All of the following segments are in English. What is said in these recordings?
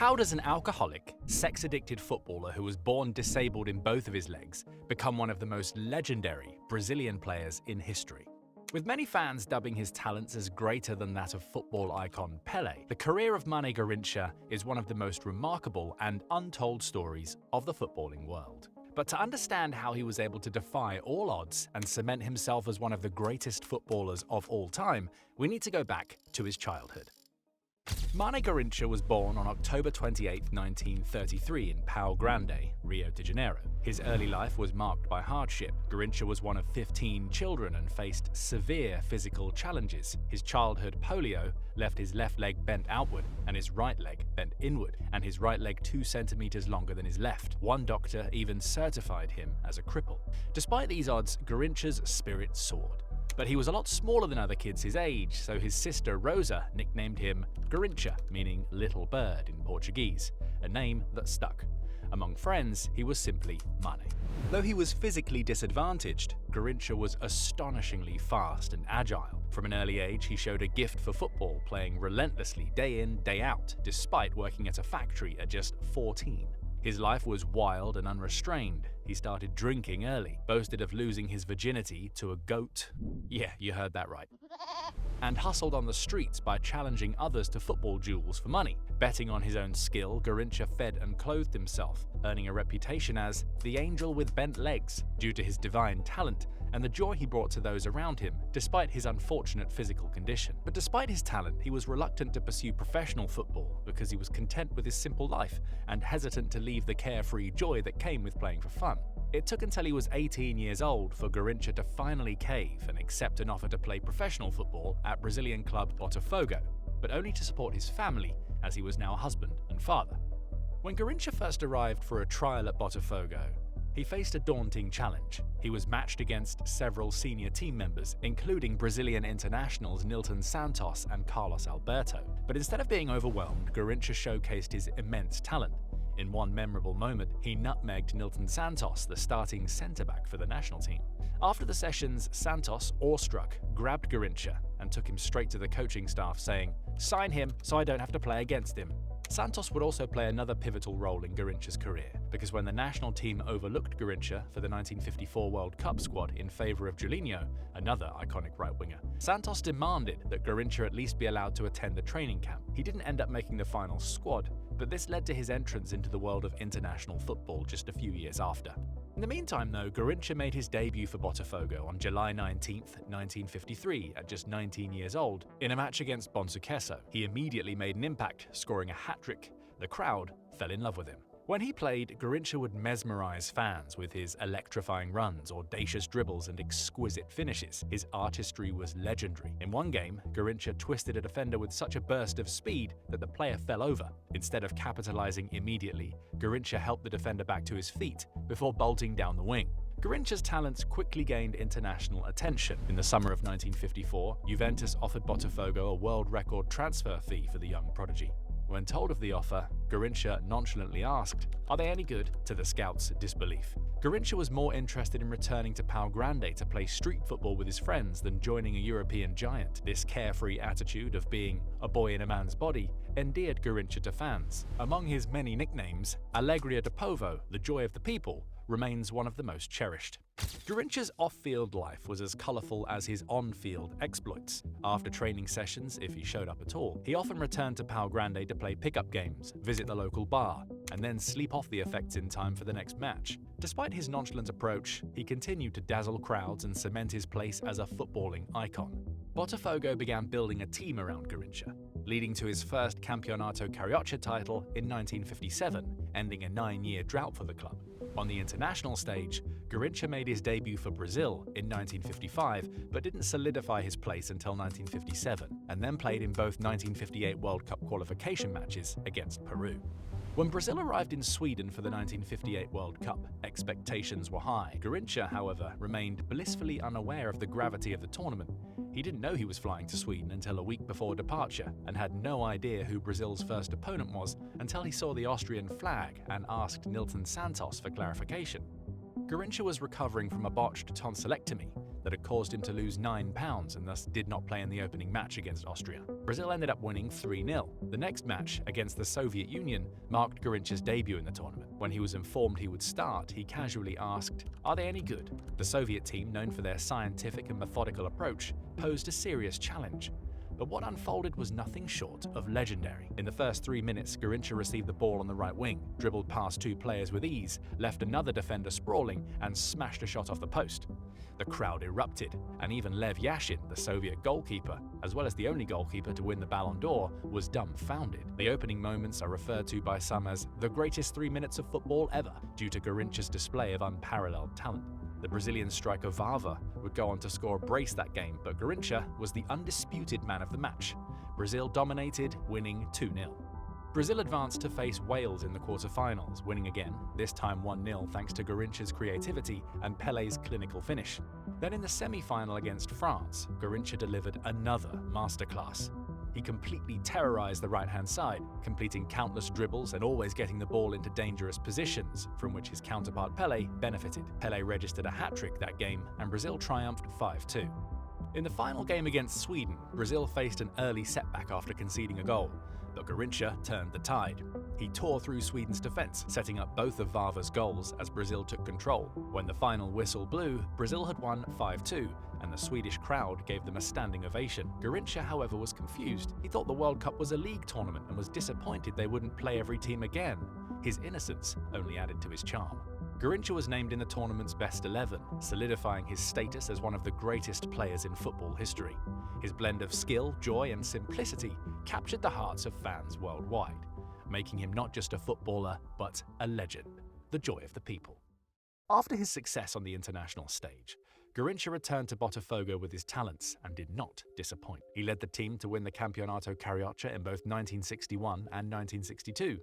How does an alcoholic, sex-addicted footballer who was born disabled in both of his legs become one of the most legendary Brazilian players in history? With many fans dubbing his talents as greater than that of football icon Pele, the career of Mane Garrincha is one of the most remarkable and untold stories of the footballing world. But to understand how he was able to defy all odds and cement himself as one of the greatest footballers of all time, we need to go back to his childhood. Mane Garrincha was born on October 28, 1933 in Pau Grande, Rio de Janeiro. His early life was marked by hardship. Garrincha was one of 15 children and faced severe physical challenges. His childhood polio left his left leg bent outward and his right leg bent inward, and his right leg 2 centimeters longer than his left. One doctor even certified him as a cripple. Despite these odds, Garrincha's spirit soared. But he was a lot smaller than other kids his age, so his sister Rosa nicknamed him Garrincha, meaning little bird in Portuguese, a name that stuck. Among friends, he was simply Mane. Though he was physically disadvantaged, Garrincha was astonishingly fast and agile. From an early age, he showed a gift for football, playing relentlessly day in, day out, despite working at a factory at just 14. His life was wild and unrestrained. He started drinking early, boasted of losing his virginity to a goat. Yeah, you heard that right. And hustled on the streets by challenging others to football duels for money. Betting on his own skill, Garrincha fed and clothed himself, earning a reputation as the angel with bent legs due to his divine talent and the joy he brought to those around him, despite his unfortunate physical condition. But despite his talent, he was reluctant to pursue professional football because he was content with his simple life and hesitant to leave the carefree joy that came with playing for fun. It took until he was 18 years old for Garrincha to finally cave and accept an offer to play professional football at Brazilian club Botafogo, but only to support his family as he was now a husband and father. When Garrincha first arrived for a trial at Botafogo, he faced a daunting challenge. He was matched against several senior team members, including Brazilian internationals Nilton Santos and Carlos Alberto. But instead of being overwhelmed, Garrincha showcased his immense talent. In one memorable moment, he nutmegged Nilton Santos, the starting centre-back for the national team. After the sessions, Santos, awestruck, grabbed Garrincha and took him straight to the coaching staff, saying, "Sign him so I don't have to play against him." Santos would also play another pivotal role in Garrincha's career, because when the national team overlooked Garrincha for the 1954 World Cup squad in favour of Julinho, another iconic right-winger, Santos demanded that Garrincha at least be allowed to attend the training camp. He didn't end up making the final squad, but this led to his entrance into the world of international football just a few years after. In the meantime, though, Garrincha made his debut for Botafogo on July 19, 1953, at just 19 years old, in a match against Bonsucesso. He immediately made an impact, scoring a hat-trick. The crowd fell in love with him. When he played, Garrincha would mesmerize fans with his electrifying runs, audacious dribbles, and exquisite finishes. His artistry was legendary. In one game, Garrincha twisted a defender with such a burst of speed that the player fell over. Instead of capitalizing immediately, Garrincha helped the defender back to his feet before bolting down the wing. Garrincha's talents quickly gained international attention. In the summer of 1954, Juventus offered Botafogo a world record transfer fee for the young prodigy. When told of the offer, Garrincha nonchalantly asked, "Are they any good?" to the scouts' disbelief. Garrincha was more interested in returning to Pau Grande to play street football with his friends than joining a European giant. This carefree attitude of being a boy in a man's body endeared Garrincha to fans. Among his many nicknames, Alegria do Povo, the joy of the people, remains one of the most cherished. Garrincha's off-field life was as colourful as his on-field exploits. After training sessions, if he showed up at all, he often returned to Pau Grande to play pickup games, visit the local bar, and then sleep off the effects in time for the next match. Despite his nonchalant approach, he continued to dazzle crowds and cement his place as a footballing icon. Botafogo began building a team around Garrincha, leading to his first Campeonato Carioca title in 1957, ending a 9-year drought for the club. On the international stage, Garrincha made his debut for Brazil in 1955, but didn't solidify his place until 1957, and then played in both 1958 World Cup qualification matches against Peru. When Brazil arrived in Sweden for the 1958 World Cup, expectations were high. Garrincha, however, remained blissfully unaware of the gravity of the tournament. He didn't know he was flying to Sweden until a week before departure, and had no idea who Brazil's first opponent was until he saw the Austrian flag and asked Nilton Santos for clarification. Garrincha was recovering from a botched tonsillectomy, that had caused him to lose £9 and thus did not play in the opening match against Austria. Brazil ended up winning 3-0. The next match, against the Soviet Union, marked Garrincha's debut in the tournament. When he was informed he would start, he casually asked, "Are they any good?" The Soviet team, known for their scientific and methodical approach, posed a serious challenge. But what unfolded was nothing short of legendary. In the first 3 minutes, Garrincha received the ball on the right wing, dribbled past 2 players with ease, left another defender sprawling, and smashed a shot off the post. The crowd erupted, and even Lev Yashin, the Soviet goalkeeper, as well as the only goalkeeper to win the Ballon d'Or, was dumbfounded. The opening moments are referred to by some as the greatest 3 minutes of football ever, due to Garrincha's display of unparalleled talent. The Brazilian striker Vava would go on to score a brace that game, but Garrincha was the undisputed man of the match. Brazil dominated, winning 2-0. Brazil advanced to face Wales in the quarter-finals, winning again, this time 1-0 thanks to Garrincha's creativity and Pele's clinical finish. Then in the semi-final against France, Garrincha delivered another masterclass. He completely terrorized the right-hand side, completing countless dribbles and always getting the ball into dangerous positions, from which his counterpart Pele benefited. Pele registered a hat-trick that game, and Brazil triumphed 5-2. In the final game against Sweden, Brazil faced an early setback after conceding a goal, but Garrincha turned the tide. He tore through Sweden's defense, setting up both of Vava's goals as Brazil took control. When the final whistle blew, Brazil had won 5-2, and the Swedish crowd gave them a standing ovation. Garrincha, however, was confused. He thought the World Cup was a league tournament and was disappointed they wouldn't play every team again. His innocence only added to his charm. Garrincha was named in the tournament's best 11, solidifying his status as one of the greatest players in football history. His blend of skill, joy, and simplicity captured the hearts of fans worldwide, making him not just a footballer, but a legend, the joy of the people. After his success on the international stage, Garrincha returned to Botafogo with his talents and did not disappoint. He led the team to win the Campeonato Carioca in both 1961 and 1962,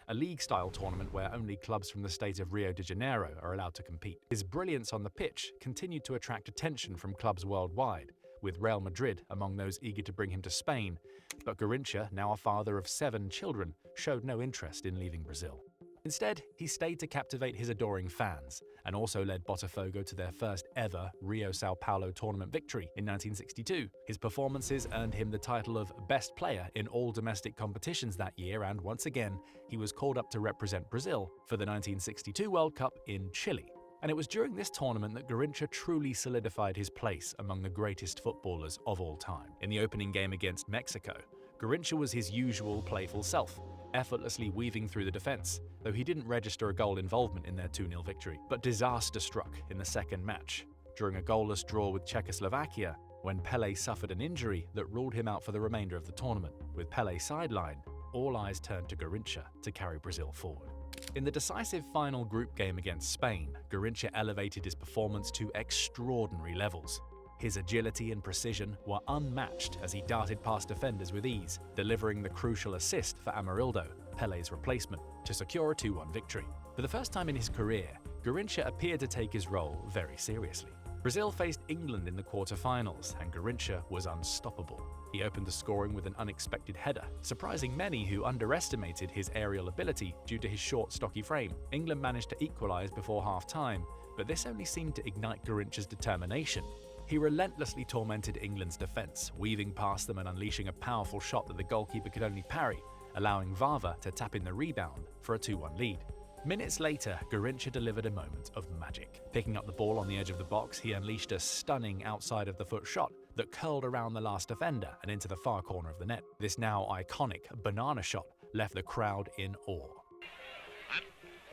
a league-style tournament where only clubs from the state of Rio de Janeiro are allowed to compete. His brilliance on the pitch continued to attract attention from clubs worldwide, with Real Madrid among those eager to bring him to Spain, but Garrincha, now a father of 7 children, showed no interest in leaving Brazil. Instead, he stayed to captivate his adoring fans, and also led Botafogo to their first ever Rio-Sao Paulo tournament victory in 1962. His performances earned him the title of Best Player in all domestic competitions that year, and once again, he was called up to represent Brazil for the 1962 World Cup in Chile. And it was during this tournament that Garrincha truly solidified his place among the greatest footballers of all time. In the opening game against Mexico, Garrincha was his usual playful self, effortlessly weaving through the defense, though he didn't register a goal involvement in their 2-0 victory. But disaster struck in the second match, during a goalless draw with Czechoslovakia, when Pele suffered an injury that ruled him out for the remainder of the tournament. With Pele sidelined, all eyes turned to Garrincha to carry Brazil forward. In the decisive final group game against Spain, Garrincha elevated his performance to extraordinary levels. His agility and precision were unmatched as he darted past defenders with ease, delivering the crucial assist for Amarildo, Pele's replacement, to secure a 2-1 victory. For the first time in his career, Garrincha appeared to take his role very seriously. Brazil faced England in the quarter-finals, and Garrincha was unstoppable. He opened the scoring with an unexpected header, surprising many who underestimated his aerial ability due to his short, stocky frame. England managed to equalise before half-time, but this only seemed to ignite Garrincha's determination. He relentlessly tormented England's defence, weaving past them and unleashing a powerful shot that the goalkeeper could only parry, allowing Vava to tap in the rebound for a 2-1 lead. Minutes later, Garrincha delivered a moment of magic. Picking up the ball on the edge of the box, he unleashed a stunning outside-of-the-foot shot that curled around the last defender and into the far corner of the net. This now iconic banana shot left the crowd in awe.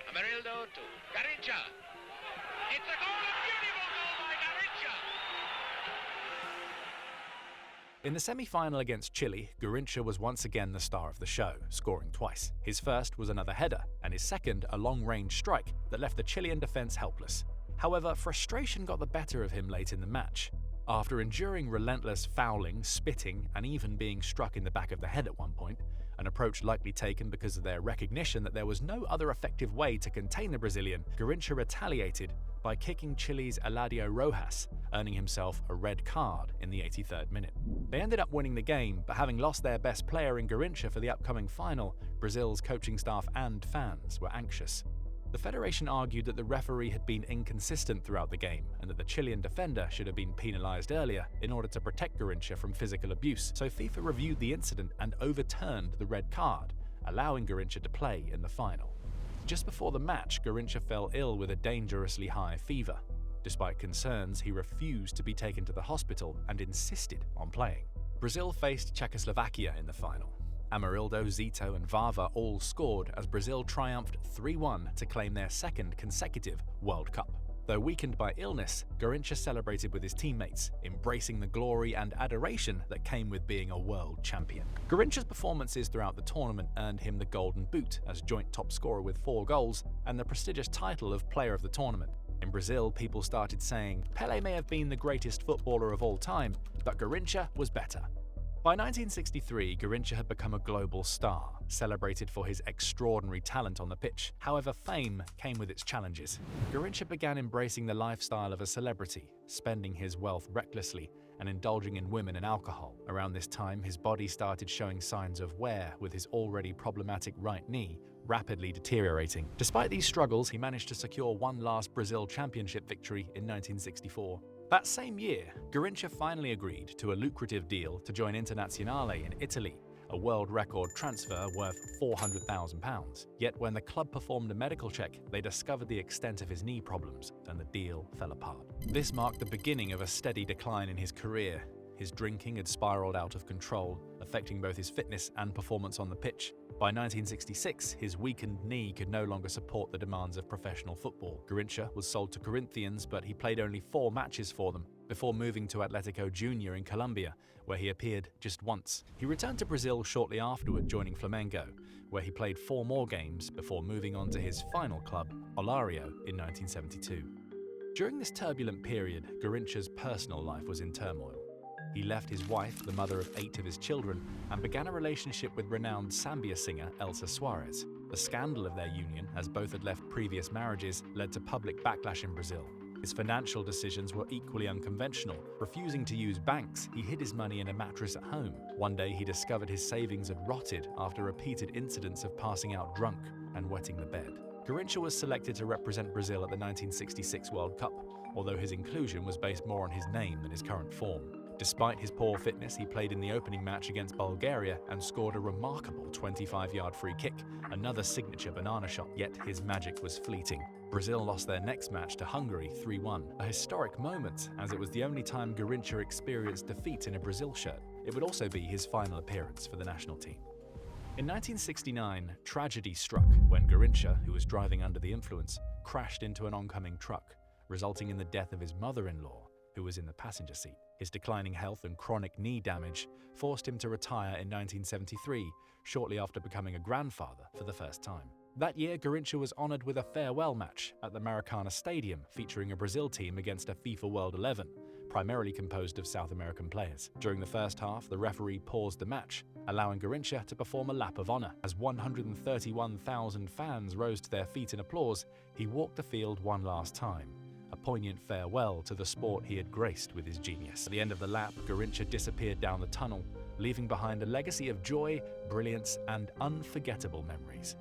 Amarildo to Garrincha. It's a goal, a beautiful goal by Garrincha. In the semi-final against Chile, Garrincha was once again the star of the show, scoring twice. His first was another header, and his second a long-range strike that left the Chilean defence helpless. However, frustration got the better of him late in the match. After enduring relentless fouling, spitting, and even being struck in the back of the head at one point, an approach likely taken because of their recognition that there was no other effective way to contain the Brazilian, Garrincha retaliated by kicking Chile's Eladio Rojas, earning himself a red card in the 83rd minute. They ended up winning the game, but having lost their best player in Garrincha for the upcoming final, Brazil's coaching staff and fans were anxious. The federation argued that the referee had been inconsistent throughout the game and that the Chilean defender should have been penalized earlier in order to protect Garrincha from physical abuse, so FIFA reviewed the incident and overturned the red card, allowing Garrincha to play in the final. Just before the match, Garrincha fell ill with a dangerously high fever. Despite concerns, he refused to be taken to the hospital and insisted on playing. Brazil faced Czechoslovakia in the final. Amarildo, Zito and Vava all scored as Brazil triumphed 3-1 to claim their second consecutive World Cup. Though weakened by illness, Garrincha celebrated with his teammates, embracing the glory and adoration that came with being a world champion. Garrincha's performances throughout the tournament earned him the Golden Boot as joint top scorer with 4 goals and the prestigious title of Player of the Tournament. In Brazil, people started saying, Pele may have been the greatest footballer of all time, but Garrincha was better. By 1963, Garrincha had become a global star, celebrated for his extraordinary talent on the pitch. However, fame came with its challenges. Garrincha began embracing the lifestyle of a celebrity, spending his wealth recklessly and indulging in women and alcohol. Around this time, his body started showing signs of wear, with his already problematic right knee rapidly deteriorating. Despite these struggles, he managed to secure one last Brazil championship victory in 1964. That same year, Garrincha finally agreed to a lucrative deal to join Internazionale in Italy, a world record transfer worth £400,000. Yet when the club performed a medical check, they discovered the extent of his knee problems, and the deal fell apart. This marked the beginning of a steady decline in his career. His drinking had spiraled out of control, affecting both his fitness and performance on the pitch. By 1966, his weakened knee could no longer support the demands of professional football. Garrincha was sold to Corinthians, but he played only 4 matches for them, before moving to Atletico Junior in Colombia, where he appeared just once. He returned to Brazil shortly afterward, joining Flamengo, where he played 4 more games before moving on to his final club, Olario, in 1972. During this turbulent period, Garrincha's personal life was in turmoil. He left his wife, the mother of 8 of his children, and began a relationship with renowned samba singer Elsa Soares. The scandal of their union, as both had left previous marriages, led to public backlash in Brazil. His financial decisions were equally unconventional. Refusing to use banks, he hid his money in a mattress at home. One day he discovered his savings had rotted after repeated incidents of passing out drunk and wetting the bed. Garrincha was selected to represent Brazil at the 1966 World Cup, although his inclusion was based more on his name than his current form. Despite his poor fitness, he played in the opening match against Bulgaria and scored a remarkable 25-yard free kick, another signature banana shot, yet his magic was fleeting. Brazil lost their next match to Hungary 3-1, a historic moment as it was the only time Garrincha experienced defeat in a Brazil shirt. It would also be his final appearance for the national team. In 1969, tragedy struck when Garrincha, who was driving under the influence, crashed into an oncoming truck, resulting in the death of his mother-in-law, who was in the passenger seat. His declining health and chronic knee damage forced him to retire in 1973, shortly after becoming a grandfather for the first time. That year, Garrincha was honored with a farewell match at the Maracana Stadium, featuring a Brazil team against a FIFA World 11, primarily composed of South American players. During the first half, the referee paused the match, allowing Garrincha to perform a lap of honor. As 131,000 fans rose to their feet in applause, he walked the field one last time, a poignant farewell to the sport he had graced with his genius. At the end of the lap, Garrincha disappeared down the tunnel, leaving behind a legacy of joy, brilliance, and unforgettable memories.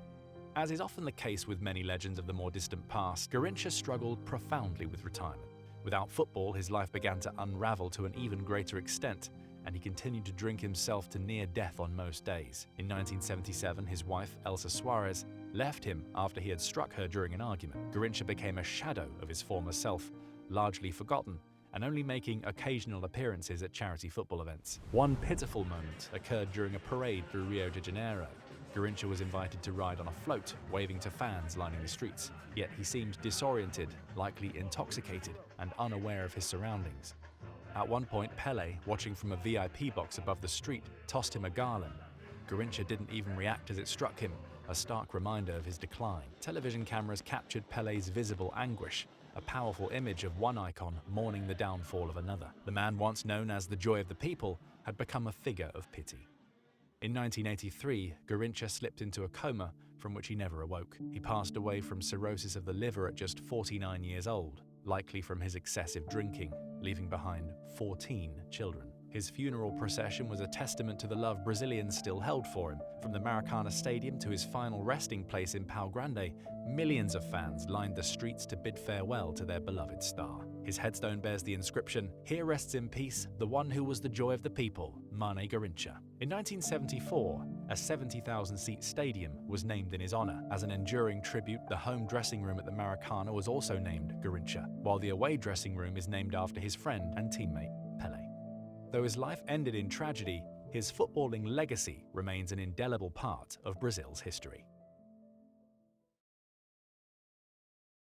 As is often the case with many legends of the more distant past, Garrincha struggled profoundly with retirement. Without football, his life began to unravel to an even greater extent, and he continued to drink himself to near death on most days. In 1977, his wife, Elsa Soares, left him after he had struck her during an argument. Garrincha became a shadow of his former self, largely forgotten, and only making occasional appearances at charity football events. One pitiful moment occurred during a parade through Rio de Janeiro. Garrincha was invited to ride on a float, waving to fans lining the streets. Yet he seemed disoriented, likely intoxicated, and unaware of his surroundings. At one point, Pele, watching from a VIP box above the street, tossed him a garland. Garrincha didn't even react as it struck him, a stark reminder of his decline. Television cameras captured Pele's visible anguish, a powerful image of one icon mourning the downfall of another. The man once known as the joy of the people had become a figure of pity. In 1983, Garrincha slipped into a coma from which he never awoke. He passed away from cirrhosis of the liver at just 49 years old, likely from his excessive drinking, leaving behind 14 children. His funeral procession was a testament to the love Brazilians still held for him. From the Maracana Stadium to his final resting place in Pau Grande, millions of fans lined the streets to bid farewell to their beloved star. His headstone bears the inscription, "Here rests in peace the one who was the joy of the people, Mane Garrincha." In 1974, a 70,000-seat stadium was named in his honor. As an enduring tribute, the home dressing room at the Maracana was also named Garrincha, while the away dressing room is named after his friend and teammate, Pele. Though his life ended in tragedy, his footballing legacy remains an indelible part of Brazil's history.